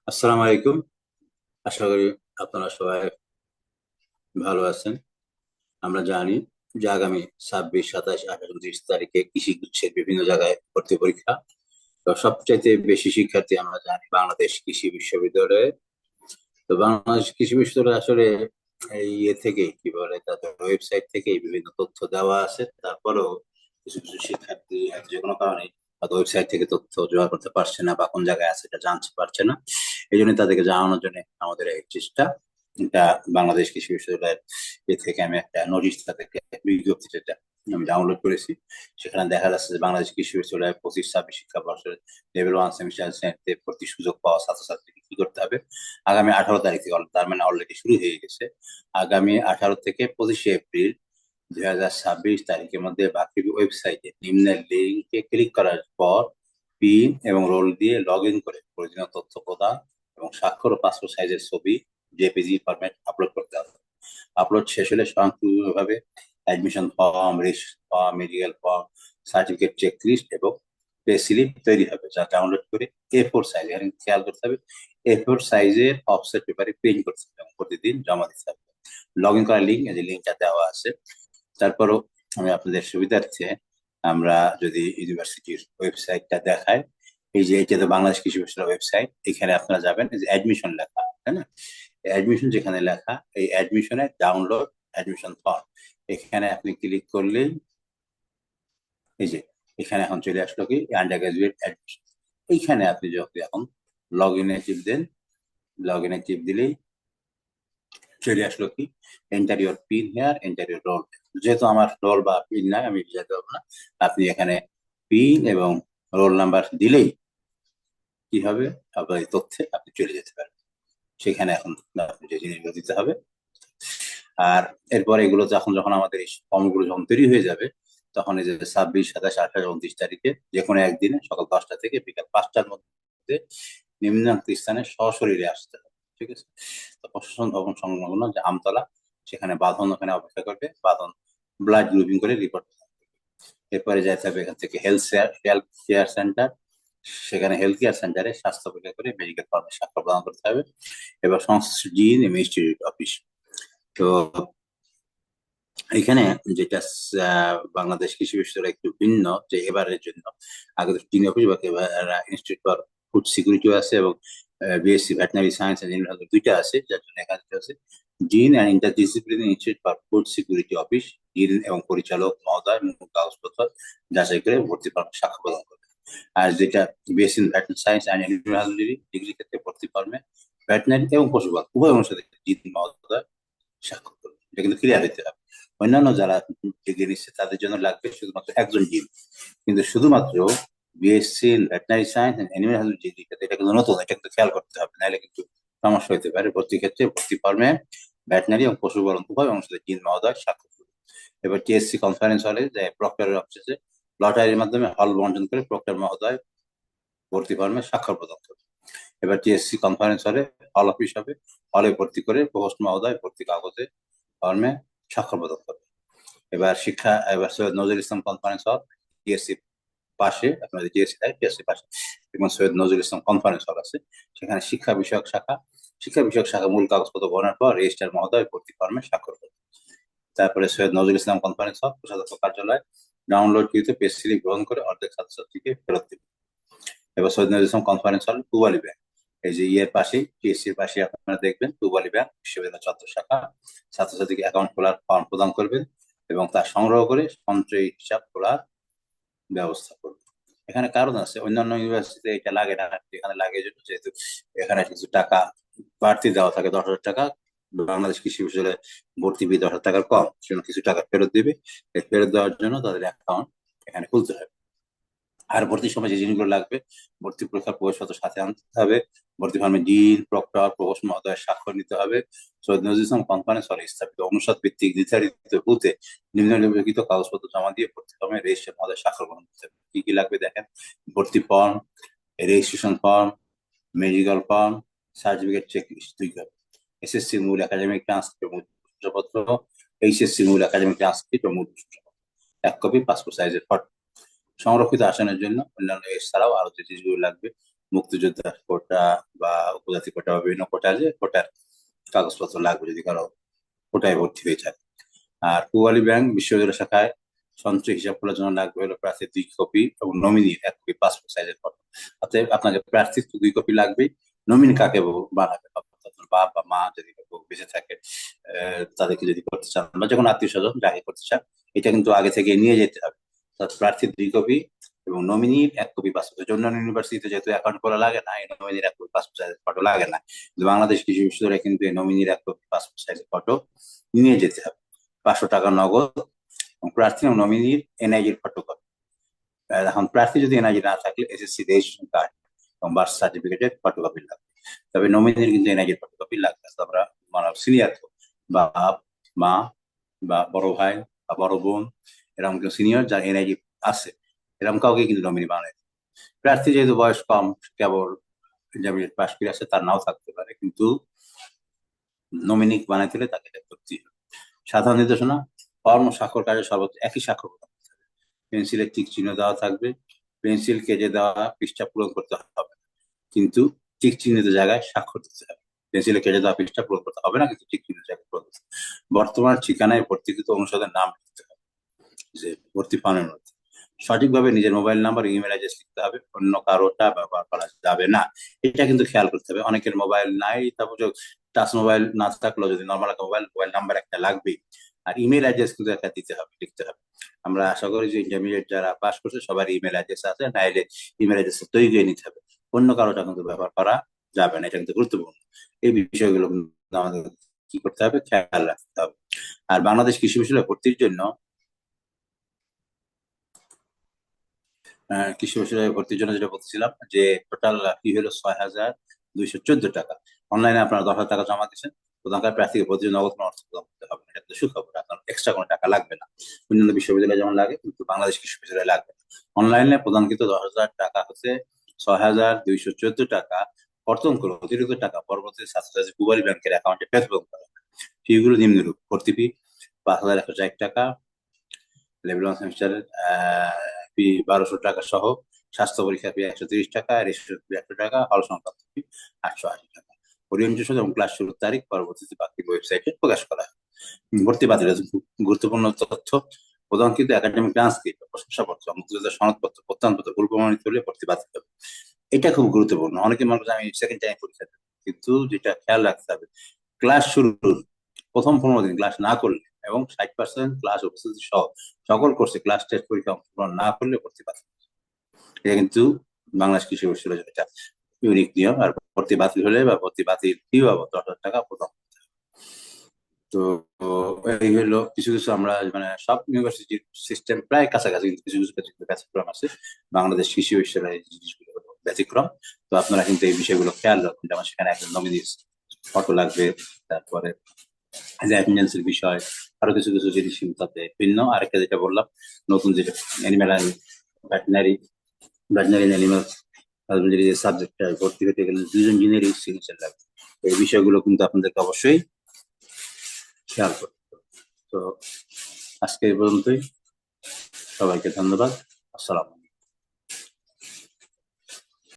আসসালামু আলাইকুম। আশা করি আপনারা সবাই ভালো আছেন। আমরা জানি যে আগামী 26, 27, 28, 29 তারিখে কৃষি গুচ্ছের বিভিন্ন জায়গায় ভর্তি পরীক্ষা। তো সবচাইতে বেশি শিক্ষার্থী আমরা জানি বাংলাদেশ কৃষি বিশ্ববিদ্যালয়ে। তো বাংলাদেশ কৃষি বিশ্ববিদ্যালয় আসলে এই থেকে কি বলে তাদের ওয়েবসাইট থেকে বিভিন্ন তথ্য দেওয়া আছে। তারপরেও কিছু কিছু শিক্ষার্থী যে কোনো কারণে হয়তো ওয়েবসাইট থেকে তথ্য জোগাড় করতে পারছে না বা কোন জায়গায় আছে এটা জানতে পারছে না। এই জন্য তাদেরকে জানানোর জন্য আমাদের এই চেষ্টা। এটা বাংলাদেশ কৃষি বিশ্ববিদ্যালয়ের থেকে আমি একটা নোটিশ তাদেরকে বিজ্ঞপ্তি যেটা আমি ডাউনলোড করেছি। সেখানে দেখা যাচ্ছে যে বাংলাদেশ কৃষি বিশ্ববিদ্যালয়ের 25-26 শিক্ষাবর্ষের লেভেল 1 সেমিস্টার ভর্তি সুযোগ পাওয়া ছাত্রছাত্রীকে কি করতে হবে। আগামী 18 তারিখ থেকে তার মানে অলরেডি শুরু হয়ে গেছে। আগামী 18 থেকে 25শে এপ্রিল 2026 তারিখের মধ্যে বাকি ওয়েবসাইটে নিম্নের লিঙ্কে ক্লিক করার পর পিন এবং রোল দিয়ে লগ ইন করে প্রয়োজনীয় তথ্য প্রদান এবং স্বাক্ষর ও পাসপোর্ট সাইজের ছবি জেপিজি ফরম্যাট আপলোড করতে হবে। আপলোড শেষ হলে স্বয়ংক্রিয়ভাবে admission form, registration form, medical form, certificate check list এবং পে স্লিপ তৈরি হবে, যা ডাউনলোড করে A4 সাইজ, এখানে খেয়াল করতে হবে, A4 সাইজের অফসেট পেপারে প্রিন্ট করতে হবে এবং প্রতিদিন জমা দিতে হবে। লগ ইন করার লিঙ্ক, এই যে লিঙ্কটা দেওয়া আছে। তারপরও আমি আপনাদের সুবিধার্থে আমরা যদি ইউনিভার্সিটির ওয়েবসাইটটা দেখাই, এই যে এটা তো বাংলাদেশ কৃষি বিশ্ববিদ্যালয়ের ওয়েবসাইট, এখানে আপনারা যাবেন, এই যে অ্যাডমিশন লেখা, তাই না? অ্যাডমিশন যেখানে লেখা, এই অ্যাডমিশনের ডাউনলোড অ্যাডমিশন ফর্ম, এখানে আপনি ক্লিক করলেই এই যে এখানে এখন চলে আসলো কি আন্ডার গ্রাজুয়েট অ্যাডমিশন। এইখানে আপনি যখন এখন লগ ইনে টিপ দেন, লগ ইনে টিপ দিলেই চলে আসলো কি enter your pin here, enter your roll. যেহেতু আমার রোল বা পিন নাই, আমি যেতে পারবো না। আপনি এখানে পিন এবং রোল নাম্বার দিলেই কি হবে, আপনার এই তথ্যে আপনি চলে যেতে পারবেন। সেখানে এখন আপনি যে জিনিসগুলো দিতে হবে। আর এরপর এগুলো যখন যখন আমাদের এই ফর্মগুলো যখন তৈরি হয়ে যাবে, তখন এই যে 26, 27, 28, 29 তারিখে যে কোনো একদিনে সকাল 10টা থেকে বিকাল 5টার মধ্যে নিম্নাঙ্ক স্থানে সশরীরে আসতে হবে। ঠিক আছে? তো প্রশাসন ভবন সংলগ্ন যে আমতলা, সেখানে বাঁধন ওখানে অপেক্ষা করবে। বাঁধন ব্লাড গ্রুপিং করে রিপোর্ট। এরপরে যাইতে হবে এখান থেকে হেলথ কেয়ার সেন্টার। সেখানে হেলথ কেয়ার সেন্টারে স্বাস্থ্য পরীক্ষা করে মেডিকেল ফর্মে স্বাক্ষর প্রদান করতে হবে। এবার সংশ্লিষ্ট জিন এবং ইনস্টিটিউট অফিস। তো এখানে যেটা বাংলাদেশ কৃষি বিশ্ববিদ্যালয় একটু ভিন্ন, যে এবারের জন্য আগে তো জিন অফিস বা ইনস্টিটিউট ফর ফুড সিকিউরিটি আছে এবং BSc veterinary science and agriculture দুইটা আছে, যার জন্য এখানে আছে gene and interdisciplinary institute for food security office. Gene এবং পরিচালক মহোদয় মূল কাগজপত্র যাচাই করে ভর্তি ফর্মে স্বাক্ষর প্রদান করবে। আর যেটা BSc veterinary science and agriculture degree ক্ষেত্রে ভর্তি ফর্মে ভেটেনারি এবং পশুপালন উভয় অনুসারে জিন মহোদয় স্বাক্ষর করবে। এটা কিন্তু ক্লিয়ার হইতে হবে। অন্যান্য যারা ডিগ্রি নিচ্ছে তাদের জন্য লাগবে শুধুমাত্র একজন জিন। কিন্তু শুধুমাত্র BSc veterinary science animal husbandry degree, এটা কিন্তু নতুন, এটা কিন্তু খেয়াল করতে হবে, নাহলে কিন্তু সমস্যা হতে পারে। ভর্তি ক্ষেত্রে ভর্তি ফর্মে ভেটেনারি এবং পশুপালন উভয় অনুসারে জিন মহোদয় স্বাক্ষর করবে। এবার টিএসসি কনফারেন্স হলে যে প্রক্টরের অফিসে লটারির মাধ্যমে হল বন্টন করে প্রক্টর মহোদয় ভর্তি ফর্মে স্বাক্ষর প্রদান করবে। এবার টিএসসি কনফারেন্স হলে হল অফিস হবে, হলে ভর্তি করে প্রভোস্ট মহোদয় ভর্তি কাগজে ফর্মে স্বাক্ষর প্রদান করবে। এবার Syed Nazrul Islam conference hall, TSC পাশে, আপনাদের টিএসসি থাকে টিএসসি পাশে এবং সৈয়দ নজরুল ইসলাম কনফারেন্স হল আছে। সেখানে শিক্ষা বিষয়ক শাখা মূল কাগজপত্র গ্রহণের পর রেজিস্ট্রার মহোদয় ভর্তি ফর্মে স্বাক্ষর করবে। তারপরে সৈয়দ নজরুল ইসলাম কনফারেন্স হল কোষাধ্যক্ষ কার্যালয় ডাউনলোডকৃত পেজ স্লিপ গ্রহণ করে অর্ধেক ছাত্রছাত্রীকে ফেরত দেবে। এবার Syed Nazrul Islam conference hall Pubali bank, এই যে ইয়ের পাশে টিএসসির পাশে আপনারা দেখবেন পূবালী ব্যাংক বিশ্ববিদ্যালয় চত্বর শাখা। ছাত্রছাত্রীকে অ্যাকাউন্ট খোলার ফর্ম প্রদান করবেন এবং তা সংগ্রহ করে সঞ্চয়ী হিসাব খোলার ব্যবস্থা করবে। এখানে কারণ আছে, অন্যান্য ইউনিভার্সিটিতে এটা লাগে না, এখানে লাগে জন্য যেহেতু এখানে কিছু টাকা বাড়তি দেওয়া থাকে, 10,000 টাকা। বাংলাদেশ কৃষি বিশ্ববিদ্যালয়ে ভর্তি ফি 10,000 টাকার কম, সেজন্য কিছু টাকা ফেরত দিবে। ফেরত দেওয়ার জন্য তাদের অ্যাকাউন্ট এখানে খুলতে হবে। আর ভর্তির সময় যে জিনিসগুলো লাগবে, ভর্তি পরীক্ষার প্রবেশপত্র সাথে আনতে হবে, ভর্তি ফর্মে ডিন প্রক্টর প্রভোস্ট মহোদয়ের স্বাক্ষর নিতে হবে। সৈয়দ নজরুল ইসলাম কনফারেন্স হলে স্থাপিত অনুষদ ভিত্তিক নির্ধারিত বুথে নিম্নলিখিত কাগজপত্র জমা দিয়ে ভর্তি ফর্মে রেজিস্ট্রার মহোদয় স্বাক্ষর গ্রহণ করতে হবে। কি কি লাগবে দেখেন: ভর্তি form, registration form, medical form, certificate check list 2 copy, SSC মূল একাডেমিক ট্রান্সক্রিপ্ট ও মূল প্রশ্নপত্র, এইচএসসি মূল একাডেমিক ট্রান্সক্রিপ্ট ও মূল প্রশ্নপত্র, 1 কপি পাসপোর্ট সাইজের ফটো। সংরক্ষিত আসনের জন্য অন্যান্য এছাড়াও আরো যে জিনিসগুলো লাগবে: মুক্তিযোদ্ধা কোটা বা উপজাতি কোটা বা বিভিন্ন কোটার যে কোটার কাগজপত্র লাগবে যদি কারো কোটায় ভর্তি হয়ে যায়। আর পূবালী ব্যাংক বিশ্ববিদ্যালয় শাখায় সঞ্চয় হিসাব খোলার জন্য লাগবে হলো প্রার্থীর 2 কপি এবং নমিনির 1 কপি পাসপোর্ট সাইজের ফটো। অতএব আপনাকে প্রার্থীর তো 2 কপি লাগবে, নমিনি কাকে বানাবে, আপনার বাপ বা মা যদি কেউ বেঁচে থাকে তাদেরকে যদি করতে চান বা যখন আত্মীয় স্বজন যাকে করতে চান, এটা কিন্তু আগে থেকে নিয়ে যেতে হবে। প্রার্থীর 2 কপি এবং নমিনির 1 কপি পাসপোর্ট। অন্যান্য ইউনিভার্সিটিতে যেহেতু অ্যাকাউন্ট করা লাগে না, এই নমিনির 1 কপি পাসপোর্ট সাইজের ফটো লাগে না, কিন্তু বাংলাদেশ কৃষি বিশ্ববিদ্যালয়ে কিন্তু এই নমিনির 1 কপি পাসপোর্ট সাইজের ফটো নিয়ে যেতে হবে। 500 টাকা নগদ এবং প্রার্থী এবং নমিনির এনআইডির ফটোকপি। এখন প্রার্থী যদি এনআইডি না থাকলে এসএসসি রেজিস্ট্রেশন কার্ড এবং বার্থ সার্টিফিকেটের ফটোকপি লাগবে। তবে নমিনির কিন্তু এনআইডির ফটোকপি লাগবে। আমরা মানে সিনিয়র বাপ মা বা বড় ভাই বা বড় বোন এরকম কেউ সিনিয়র যার এনআইডি আছে, এরকম কাউকে কিন্তু নমিনি বানায়। প্রার্থী যেহেতু বয়স কম, কেবল ইন্টারমিডিয়েট পাস করে আছে, তার নাও থাকতে পারে, কিন্তু নমিনি বানাইতে হলে তাকে এটা করতেই হবে। সাধারণ নির্দেশনা: ফর্ম ও স্বাক্ষর কাজে সর্বোচ্চ একই স্বাক্ষর করতে হবে। পেন্সিলের টিক চিহ্ন দেওয়া থাকবে। পেন্সিল কেজে দেওয়া পৃষ্ঠা পূরণ করতে হবে, কিন্তু টিক চিহ্নিত জায়গায় স্বাক্ষর দিতে হবে। পেন্সিলে কেটে দেওয়া পৃষ্ঠা পূরণ করতে হবে না, কিন্তু টিক চিহ্নিত জায়গায় পূরণ করতে হবে। বর্তমান ঠিকানায় ভর্তিকৃত অনুষদের নাম লিখতে হবে যে ভর্তি ফর্মের মধ্যে। সঠিকভাবে নিজের মোবাইল নাম্বার, ইমেল অ্যাড্রেস লিখতে হবে, অন্য কারোটা ব্যবহার করা যাবে না। এটা কিন্তু খেয়াল করতে হবে। অনেকের মোবাইল নাই, তারপর টাচ মোবাইল না থাকলেও যদি নর্মাল একটা মোবাইল নাম্বার একটা লাগবেই। আর ইমেল অ্যাড্রেস কিন্তু একটা দিতে হবে, লিখতে হবে। আমরা আশা করি যে ইন্টারমিডিয়েট যারা পাস করছে সবার ইমেল অ্যাড্রেস আছে, নাইলে ইমেল অ্যাড্রেস তৈরি করে নিতে হবে। অন্য কারোটা কিন্তু ব্যবহার করা যাবে না, এটা কিন্তু গুরুত্বপূর্ণ। এই বিষয়গুলো আমাদের কি করতে হবে, খেয়াল রাখতে হবে। আর বাংলাদেশ কৃষি বিশ্ববিদ্যালয়ে ভর্তির জন্য কৃষি বিশ্ববিদ্যালয়ে ভর্তির জন্য যেটা বলছিলাম যে টোটাল ফি হলো 6,214 টাকা। অনলাইনে আপনারা 10,000 টাকা জমা দিচ্ছেন। প্রধানকার প্রার্থীকে প্রতিদিন নগদ কোনো অর্থ প্রদান করতে হবে না, এটা কিন্তু সুখবর। আপনার এক্সট্রা কোনো টাকা লাগবে না। অন্যান্য বিশ্ববিদ্যালয়ে যেমন লাগে, কিন্তু বাংলাদেশ কৃষি বিশ্ববিদ্যালয়ে লাগবে না। অনলাইনে প্রদানকৃত 10,000 টাকা হচ্ছে 6,214 টাকা কর্তন করে অতিরিক্ত টাকা পরবর্তী ছাত্রছাত্রী পূবালী ব্যাংকের অ্যাকাউন্টে প্রেরণ করা হবে। ফিগুলো নিম্নরূপ: ভর্তি ফি 5,101 টাকা, লেভেল 1 সেমিস্টারের ফি 1,200 টাকা সহ, স্বাস্থ্য পরীক্ষা ফি 130 টাকা, রেজিস্ট্রেশন ফি 100 টাকা, হল সংক্রান্ত ফি 880 টাকা। ওরিয়েন্টেশন এবং ক্লাস শুরুর তারিখ পরবর্তীতে বাকি ওয়েবসাইটে প্রকাশ করা হয়। ভর্তি বাতিল গুরুত্বপূর্ণ তথ্য: প্রদানকৃত একাডেমিক ট্রান্সক্রিপ্ট, প্রশংসাপত্র, মুক্তিযোদ্ধা সনদপত্র, প্রত্যয়নপত্র ভুল প্রমাণিত হলে ভর্তি বাতিল হবে। এটা খুব গুরুত্বপূর্ণ। অনেকে মনে করে আমি সেকেন্ড টাইম পরীক্ষা দেবো, কিন্তু যেটা খেয়াল রাখতে হবে, ক্লাস শুরুর প্রথম 15 দিন ক্লাস না করলে এবং 60% ক্লাস উপস্থিতি সহ সকল কোর্সে ক্লাস টেস্ট পরীক্ষা অংশগ্রহণ না করলে ভর্তি বাতিল। এটা কিন্তু বাংলাদেশ কৃষি বিশ্ববিদ্যালয়ের এটা ইউনিক নিয়ম। আর ভর্তি বাতিল হলে বা ভর্তি বাতিল ফি বাবদ 10,000 টাকা প্রদান। তো এই হলো কিছু কিছু, আমরা মানে সব ইউনিভার্সিটির সিস্টেম প্রায় কাছাকাছি, কিন্তু কিছু কিছু ব্যতিক্রম আছে। বাংলাদেশ কৃষি বিশ্ববিদ্যালয়ের জিনিসগুলো হলো ব্যতিক্রম। তো আপনারা কিন্তু এই বিষয়গুলো খেয়াল রাখুন, যেমন সেখানে একজন নমিনি ফটো লাগবে, তারপরে যে অ্যাটেন্ডেন্সের বিষয়, আরো কিছু কিছু জিনিস কিন্তু তাতে ভিন্ন। আরেকটা যেটা বললাম, নতুন যেটা animal veterinary veterinary animal husbandry যে সাবজেক্টটা ভর্তি হতে গেলে 2 জন ইঞ্জিনিয়ারিং সিগনেচার লাগবে। এই বিষয়গুলো কিন্তু আপনাদেরকে অবশ্যই খেয়াল করতে হবে। তো আজকে এই পর্যন্তই। সবাইকে ধন্যবাদ। আসসালাম।